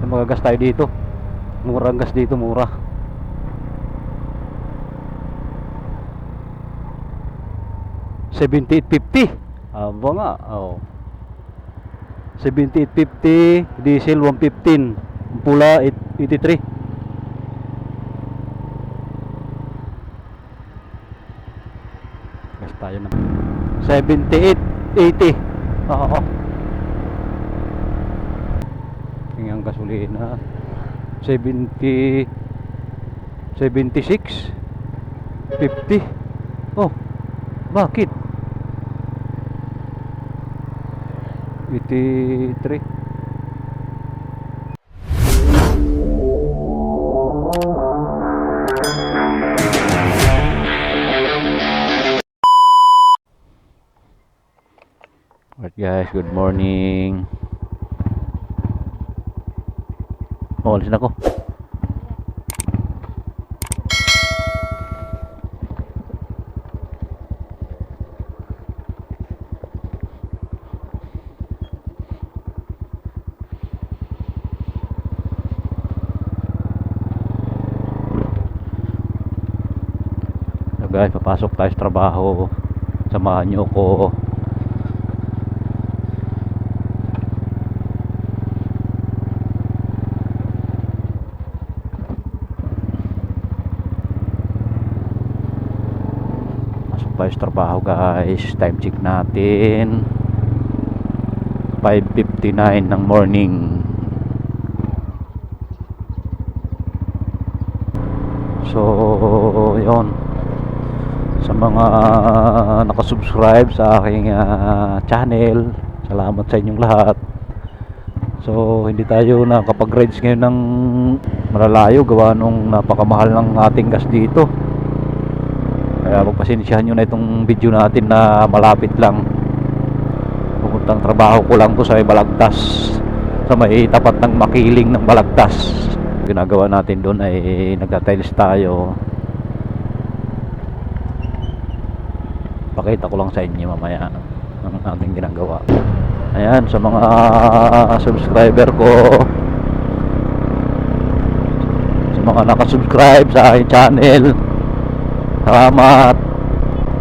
magagas tayo dito. Mura ang gas dito, mura. $78.50. Aba nga, oh. $78.50, diesel $115, pula $83. Gas tayo na. $78.80. Oo. Yung gasolina 70, 76, 50. Oh, bakit? 83. Alright guys, good morning. Alisin ako. Guys, papasok tayo sa trabaho. Samahan nyo ko. Pasok tayo sa trabaho guys. Time check natin 5:59 ng morning. So yun, sa mga nakasubscribe sa aking channel, salamat sa inyong lahat. So hindi tayo nakapag-rides ngayon ng malalayo gawa nung napakamahal ng ating gas dito. Kaya pagpasensyahan nyo na itong video natin na malapit lang. Pupuntang trabaho ko lang to sa Balagtas, sa may tapat ng Makiling ng Balagtas. Ginagawa natin doon ay nagtatiles tayo. Pakita ko lang sa inyo mamaya ang ating ginagawa. Ayan, sa mga subscriber ko, sa mga nakasubscribe sa aking channel, salamat.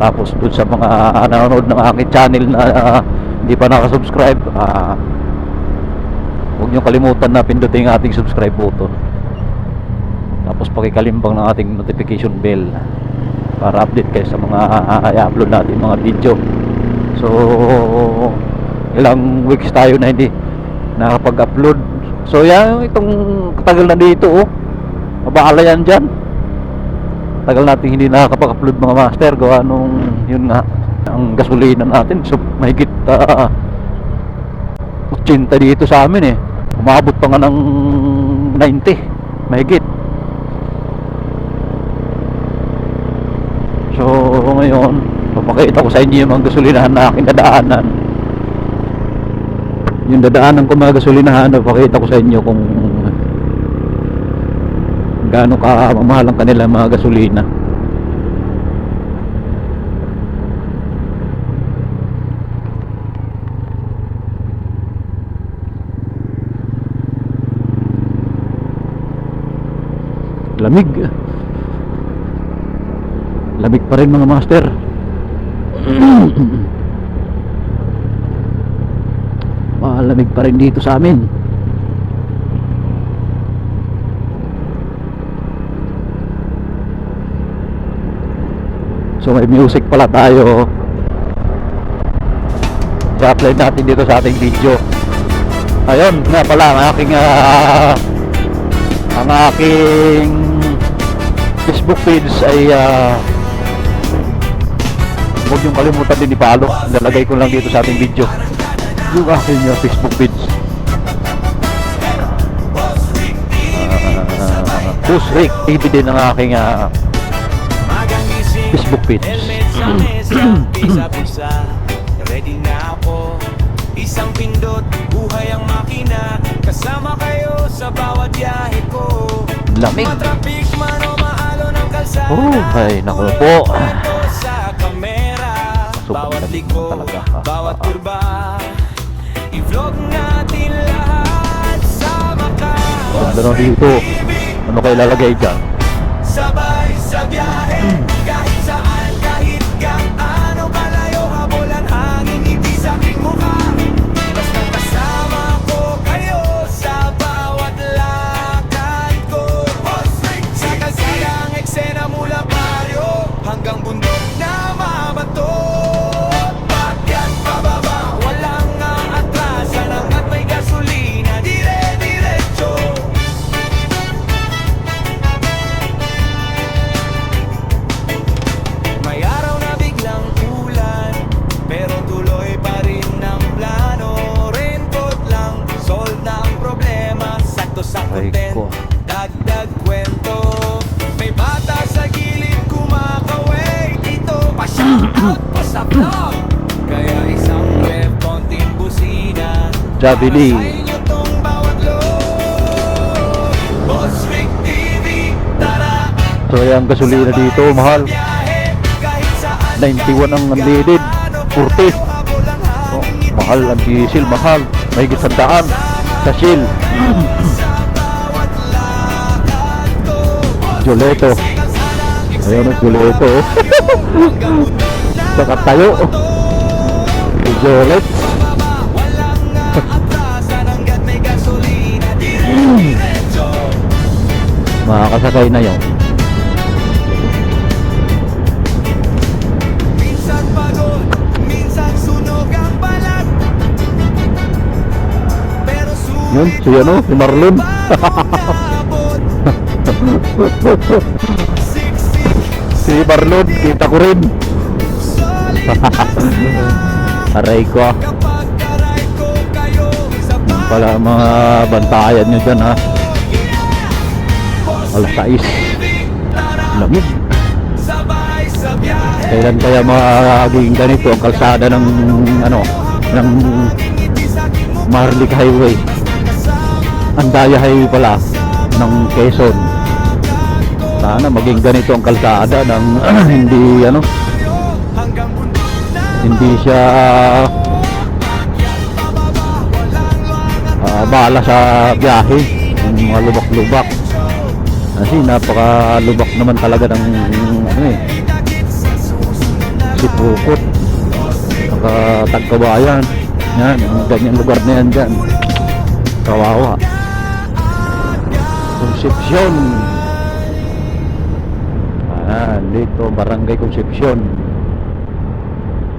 Tapos doon sa mga nanonood ng aking channel na hindi pa nakasubscribe, huwag nyo kalimutan na pindutin ang ating subscribe button. Tapos pakikalimbang ng ating notification bell para update kayo sa mga i-upload natin mga video. So ilang weeks tayo na hindi nakapag-upload. So yan, itong katagal na dito, oh, mabahala yan dyan. Tagal natin hindi nakapag-upload mga master, gawa nung yun nga, ang gasolina natin so mahigit 80 dito sa amin eh. Umabot pa nga ng 90 mahigit. So ngayon, papakita ko sa inyo yung mga gasolinahan na aking dadaanan. Yung dadaanan ko mga gasolinahan, papakita ko sa inyo kung gaano ka mamahal ang kanila mga gasolina. Lamig. Lamig pa rin mga master. Malamig pa rin dito sa amin. So may music pala tayo. I-upload natin dito sa ating video. Ayun nga pala ang aking Facebook page ay huwag yung kalimutan din i-follow. Nalagay ko lang dito sa ating video yung aking Facebook page. Boss Rick TV din ang aking Facebook page. Ready na ako, isang pindot, buhay ang makina, kasama kayo sa bawat biyahe ko. Lamig. Matrafik man o maalo ng kalsada, Oh, ay naku po. sa kamera, bawat liko, bawat kurba, i-vlog natin lahat, sama ka. ganda na dito. Ano kayo lalagay dyan? Sabay sa biyahe, kahit saan, kahit gaano kalayo, habol ang hangin, hindi sa aking mukha. Basta kasama ko kayo sa bawat lakad ko. Sa kalsadang eksena mula baryo hanggang bundok na mabato. Pagkat pababa, walang aatrasan, hanggat may gasolina, dire-diretso. May araw na biglang ulan, pero tuloy pa rin ang plano. Raincoat lang, solve na ang problema. Sakto sa Ay, content, ko. dagdag kwento. May bata sa gilid kumakaway dito, pa-shout out pa sa vlog. Kaya isang web, konting busina, Javi para Lee. sa inyo tong bawat load. Boss Rick TV, tara. So yung gasolina dito mahal. 91 ang unleaded, 40. Oh, mahal ang diesel, mahal. May gisandaan sa Shell. Joleto. Ayun ang Joleto. Baka tayo. Jolet. Makakasakay na yun. Minsan pagod, minsan sunog ang balat. Pero Yun, si ano, si Marlon. Si Marlon, kita ko rin. Aray ko ah. Kapag karay ko kayo sa Pala mga bantayan nyo dyan ha. Alas 6. Lamig. sabay sa biyahe. Kailan kaya magiging ganito ang kalsada ng ano, ng Maharlika Highway. Andaya Highway pala ng Quezon. Sana maging ganito ang kalsada ng hindi ano, Hanggang bundok na hindi siya bala sa biyahe, yung mga lubak-lubak. Kasi napaka-lubak naman talaga ng ano eh, Sipukot, Tagkabayan. Yan, yung ganyang lugar na yan dyan. Kawawa. Concepcion. Ayan, dito, Barangay Concepcion.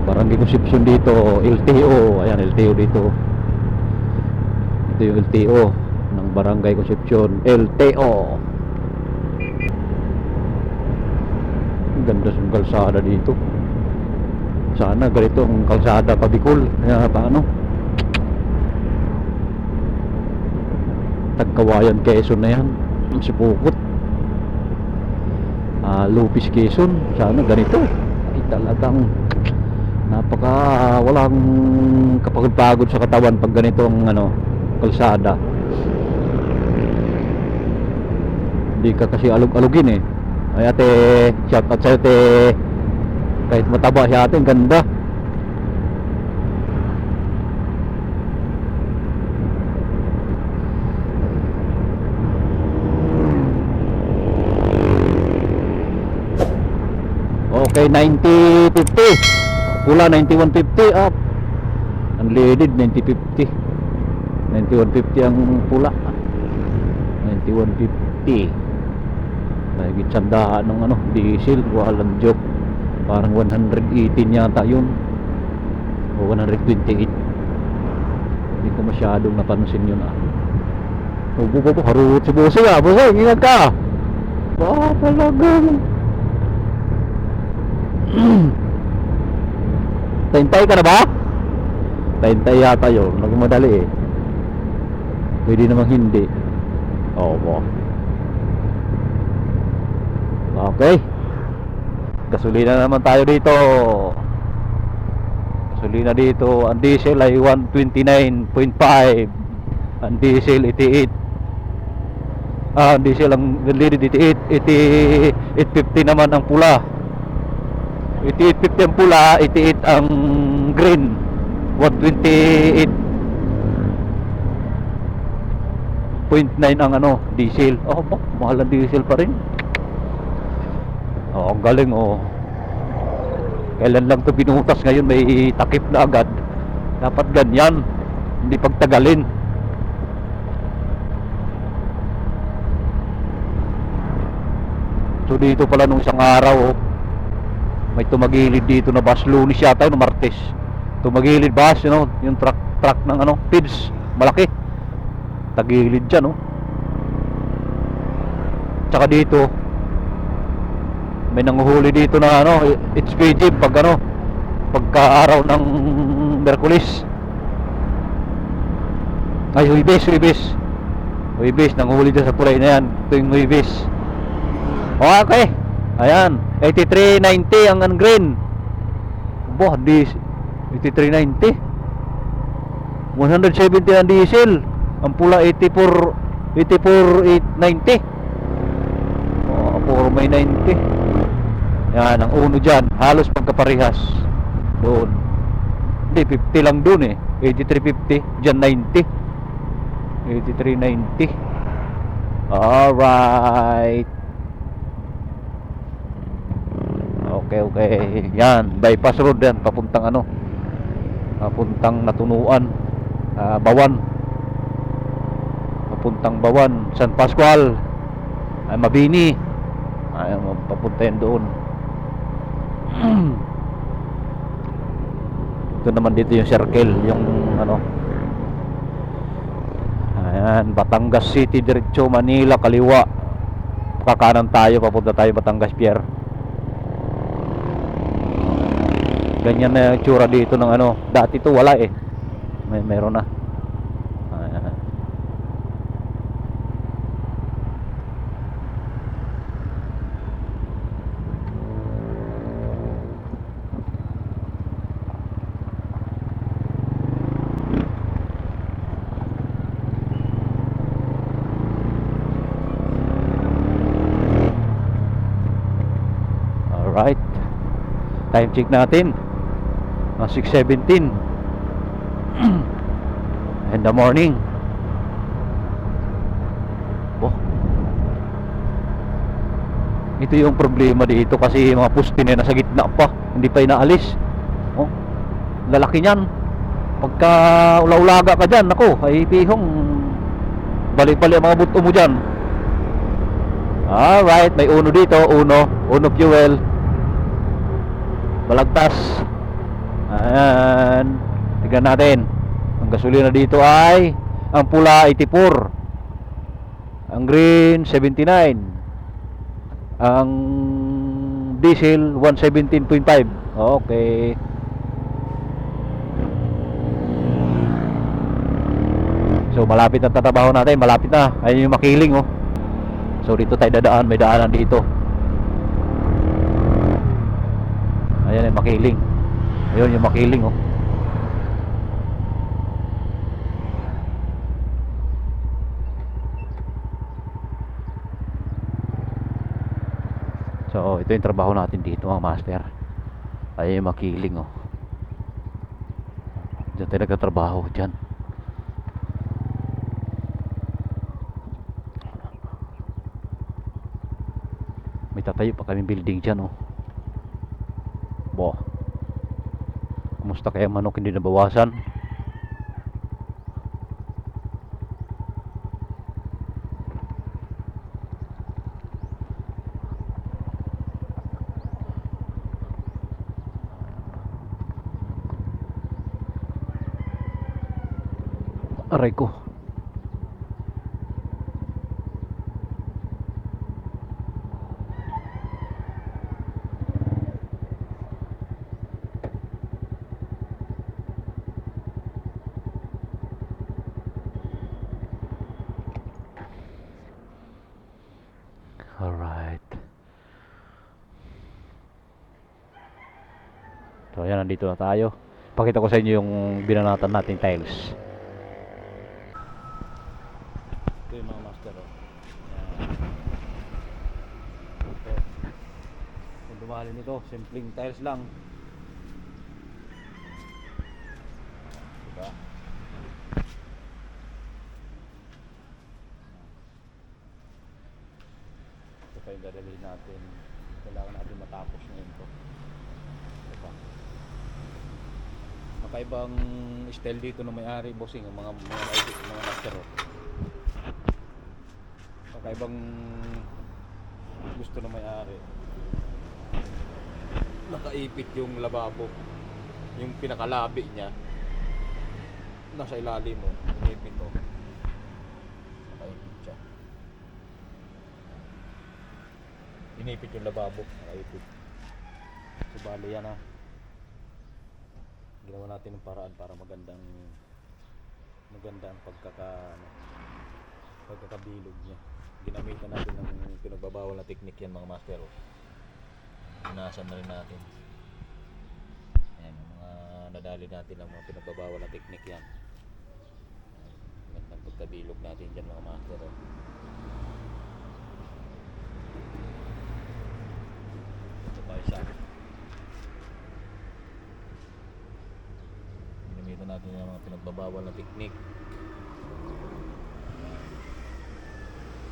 Barangay Concepcion dito, LTO. Ayan, LTO dito. Ito yung LTO ng Barangay Concepcion. LTO. Ang ganda ng kalsada dito. Sana ganito ang kalsada pa Bicol. Kaya paano? Tagkawayan Quezon na yan. Ang Sipukot. Lupis Quezon. Sana ganito. Ay talagang napaka walang kapagod-pagod sa katawan pag ganito ang ano, kalsada. Hindi ka kasi alug-alugin eh. Ay ate, shout out sa'yo ate. Kahit mataba siya ate, ang ganda. Okay, 90-50. Pula 91-50 up. Unleaded 90-50. 91-50 ang pula. 91-50. Mahigit sandaan ng ano, diesel, walang joke. Parang 118 yata yun, o 128. Hindi ko masyadong napansin yun ah. Harut si Bossy ah. Bossy, ingat ka. Talagang Tayntay ka na ba? Tayntay yata yun. Nagmadali eh. Pwede namang hindi. Oo. Okay. Gasolina naman tayo dito. Gasolina dito. Ang diesel ay 129.5. Ang diesel 88. Ang diesel ang leaded 88. 850 naman ang pula. 88.50 ang pula, 88 ang green. 128. 0.9 ang ano, diesel. Oh, mahal ang diesel pa rin. Oh, ang galing oh. Kailan lang to binutas, ngayon may takip na agad. Dapat ganyan, hindi pagtagalin. So dito pala nung isang araw, oh, may tumagilid dito na bus, Lunes yata, no, Martes. Tumagilid bus, you know, yung truck ng ano, PIDS, malaki. Tagilid dyan, oh. Tsaka dito, may nanguhuli dito na ano, HPG pag ano, pagka araw ng Merkulis. Ay, Huwebes, nanguhuli dyan sa kulay na yan. Ito yung Huwebes. Okay, ayan, 83.90 ang green. Boh, 83.90. 170 ang diesel. Ang pula 84.890. Oh, puro may 90. Yan, ang uno dyan, halos pagkaparehas. Doon. Hindi, 50 lang doon eh. 83.50, dyan 90. 83.90. Alright. Okay. Yan, bypass road yan, papuntang ano, papuntang Natunuan, Bawan. Papuntang Bawan, San Pascual, ay Mabini. Ay, papunta yan doon. Ito naman dito yung circle, yung ano. Ayan, Batangas City, diretso Manila, kaliwa. Kakanan tayo, papunta tayo Batangas Pier. Ganyan na yung tsura dito ng ano. Dati to wala eh. Meron na. Ayan. Alright, time check natin 6:17 in the morning. Oh, ito yung problema dito kasi mga puste na nasa gitna pa, hindi pa inaalis. Oh, lalaki niyan. Pagka ulaulaga ka dyan, ako ay pihong bali-bali ang mga buto mo dyan. Alright, may uno dito, uno fuel, balagtas. Ayan, tignan natin. Ang gasolina dito ay, ang pula 84, ang green 79, ang diesel 117.5. Okay. So malapit ang tatabaho natin, malapit na. Ayun yung Makiling oh. So dito tayo dadaan, may daanan dito. Ayan yung Makiling. Ayun yung Makiling oh. So ito yung trabaho natin dito mga master. Ayun yung Makiling oh. Diyan tayo nagtatrabaho dyan. May tatayo pa kaming building dyan oh. Boh, kumusta kaya manok hindi nabawasan? Aray ko. Alright. So ayan, nandito na tayo. Pakita ko sa inyo yung binanatan natin tiles. Ito yung mga master oh. Ito. Kung dumali nito, simpleng tiles lang. Diba? pa yung dadalhin natin. Kailangan natin matapos ngayon to. Diba? Makaibang style dito ng may-ari, bossing, ang mga master. Makaibang gusto ng may-ari. Nakaipit yung lababo, yung pinakalabi niya nasa ilalim mo, inipit to. Nakaipit siya. Inipit yung lababo, nakaipit. So bali yan, ginawa natin ng paraan para magandang pagkakabilog niya. Ginamitan natin ng pinagbabawal na technique yan, mga master. Inasan na rin natin. Ayan, mga nadali natin ng mga pinagbabawal na technique yan. Magandang pagkabilog natin dyan, mga master. Ito pa isa. Ginamitan natin ng mga pinagbabawal na technique.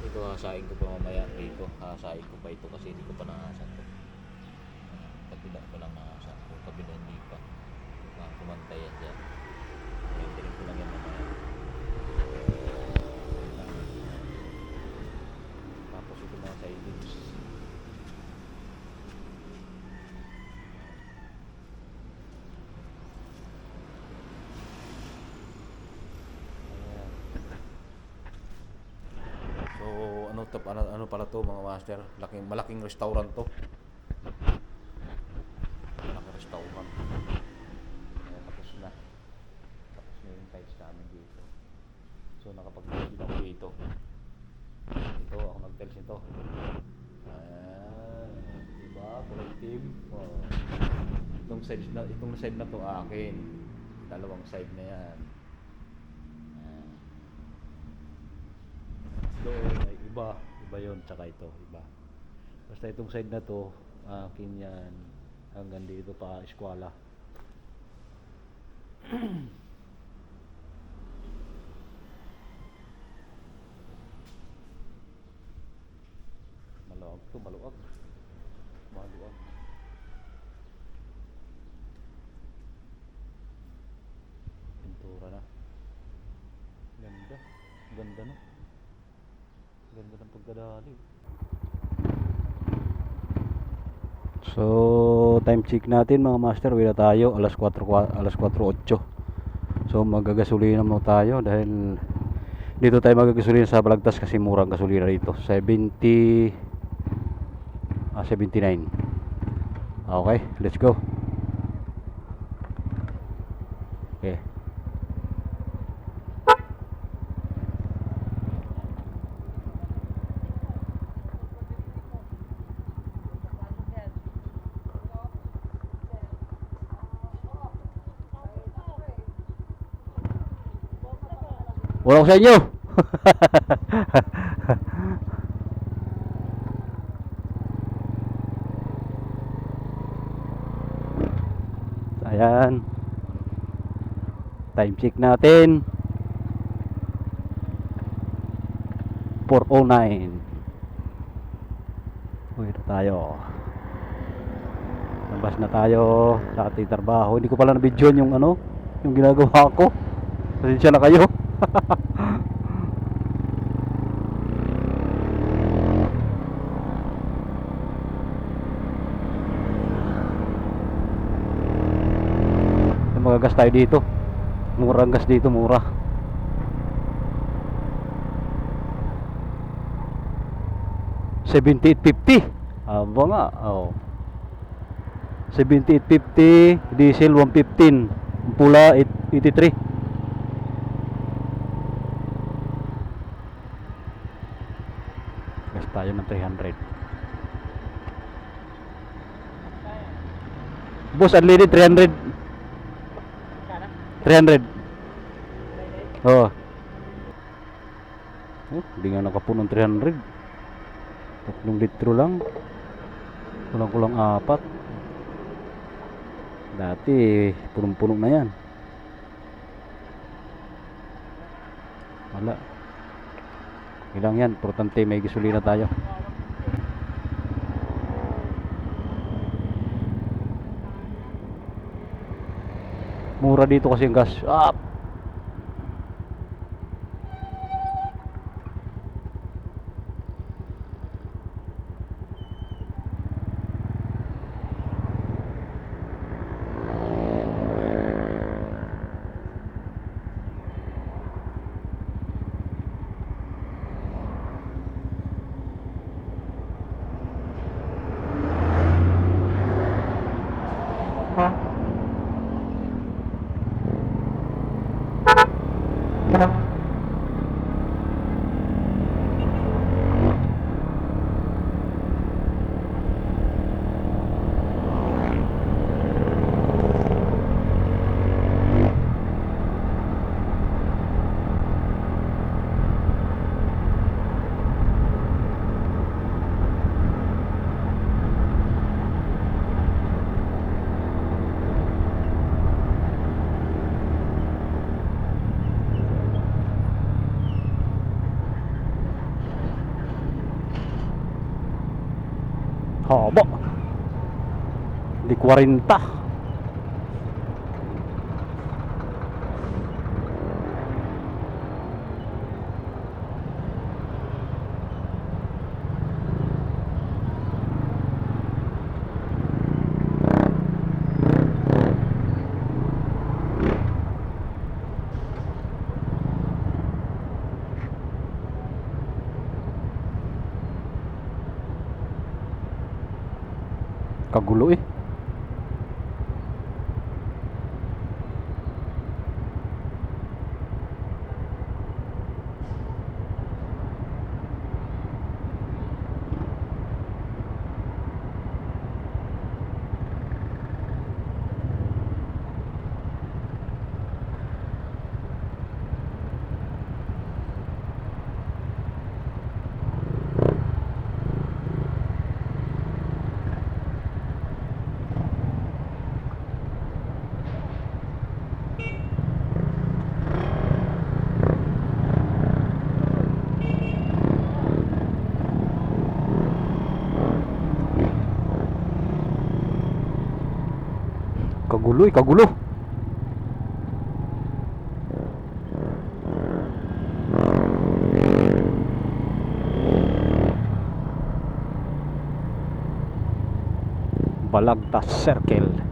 Ito hasain ko pa mamaya dito. Hasain ko pa ito kasi hindi ko pa nahasan to. Kabila ko lang nahasan ko. Kabila hindi pa. Kumantay yan dyan. Maintain ko lang yan mamaya. Tapos ito mga sidings. Ano pala to, mga master, malaking restaurant to. Malaking restaurant. Tapos na yung tiles namin dito. So nakapag-tiles din ako dito. Ito ako nag-tiles nito. Diba, kulay team. Itong side na to akin. Dalawang side na yan. Doon ay iba yun, tsaka ito iba. Basta itong side na to akin yan, hanggang dito pa eskwela. Maluwag to, maluwag pintura na, ganda no. Ganda ng pagdadali. So, time check natin, mga master. Uwi na tayo, alas 4:08. So, magagasolina mo tayo dahil dito tayo magagasolina sa Balagtas kasi murang gasolina dito. 79. Okay, let's go. Okay. Wala ko sa inyo. Ayan. Time check natin. 4:09. Uwi na tayo. Labas na tayo sa ating trabaho. Hindi ko pala na-videoan yung yung ginagawa ko. Pasensya na kayo. Magagas tayo dito. Murang gas dito, mura. $78.50. Aba nga, oh. $78.50, diesel $115, pula $83. Gas tayo ng 300. Boss, unleaded 300. 300. Oh. Hindi nga nakapuno ng 300. 3 litro lang. Kulang-kulang 4. Dati punong-puno na yan. Wala. Ilang yan, importante may gasolina tayo. Mura dito kasi yung gas. Ah! Haba. Di 40. Kagulo eh. Kagulo eh, kagulo. Balagtas Circle.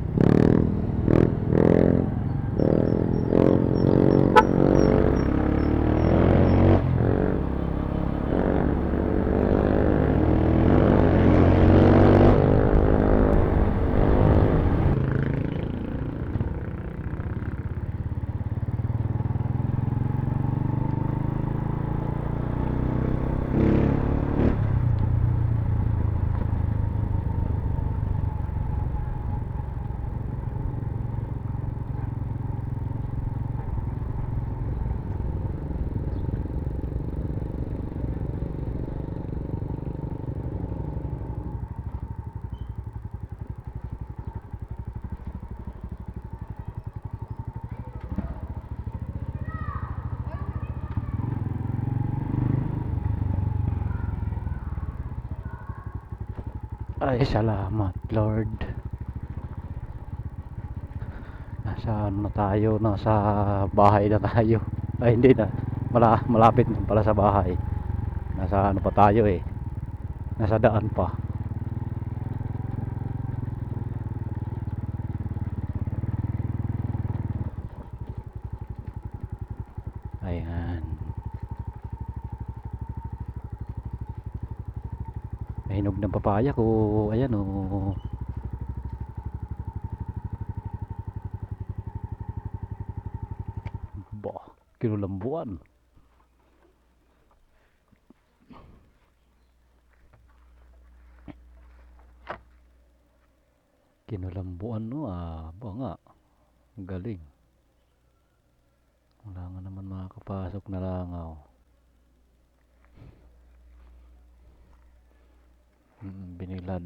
Ay, salamat Lord. Nasa ano na tayo, nasa bahay na tayo. Ay hindi na, malapit na pala sa bahay. Nasa ano pa tayo eh, nasa daan pa. Ayan, may hinog ng papaya ko. Ayan oh. Bah, kinulambuan. Kinulambuan no, ba nga. Ang galing. Wala nga naman makakapasok na langaw. Binilad.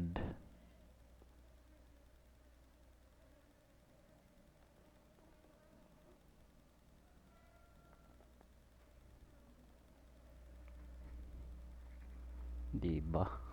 Di ba?